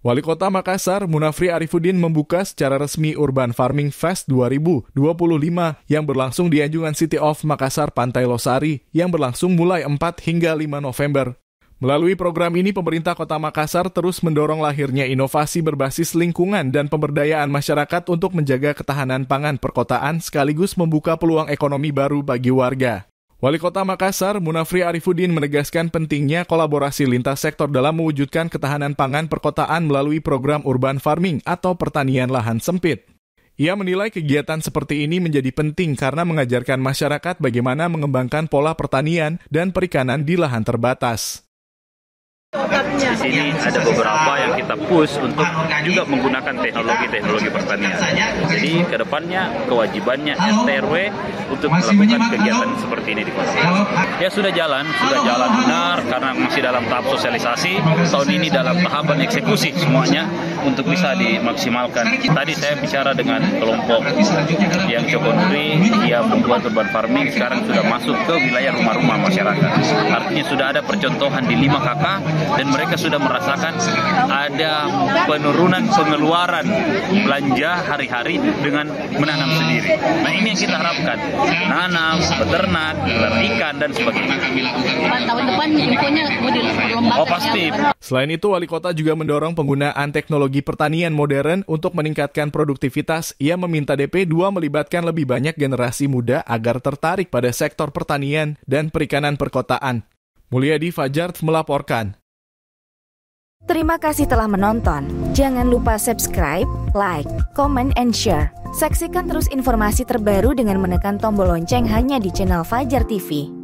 Wali Kota Makassar, Munafri Arifudin membuka secara resmi Urban Farming Fest 2025 yang berlangsung di Anjungan City of Makassar, Pantai Losari, yang berlangsung mulai 4 hingga 5 November. Melalui program ini, pemerintah Kota Makassar terus mendorong lahirnya inovasi berbasis lingkungan dan pemberdayaan masyarakat untuk menjaga ketahanan pangan perkotaan sekaligus membuka peluang ekonomi baru bagi warga. Wali Kota Makassar, Munafri Arifudin menegaskan pentingnya kolaborasi lintas sektor dalam mewujudkan ketahanan pangan perkotaan melalui program urban farming atau pertanian lahan sempit. Ia menilai kegiatan seperti ini menjadi penting karena mengajarkan masyarakat bagaimana mengembangkan pola pertanian dan perikanan di lahan terbatas. Di sini ada beberapa yang kita push untuk juga menggunakan teknologi pertanian. Jadi kedepannya kewajibannya RT RW untuk melakukan kegiatan seperti ini di kota. Ya sudah jalan benar karena masih dalam tahap sosialisasi. Tahun ini dalam tahapan eksekusi semuanya untuk bisa dimaksimalkan. Tadi saya bicara dengan kelompok yang Cokonuri, dia membuat urban farming, sekarang sudah masuk ke wilayah rumah-rumah masyarakat. Artinya sudah ada percontohan di 5 KK dan mereka sudah merasakan ada penurunan pengeluaran belanja hari-hari dengan menanam sendiri. Nah ini yang kita harapkan, menanam, beternak, ikan dan sebagainya. Tahun depan infonya mau dilombakan. Oh pasti. Selain itu, Wali Kota juga mendorong penggunaan teknologi pertanian modern untuk meningkatkan produktivitas. Ia meminta DP2 melibatkan lebih banyak generasi muda agar tertarik pada sektor pertanian dan perikanan perkotaan. Mulyadi Fajar melaporkan. Terima kasih telah menonton. Jangan lupa subscribe, like, comment, and share. Saksikan terus informasi terbaru dengan menekan tombol lonceng hanya di channel Fajar TV.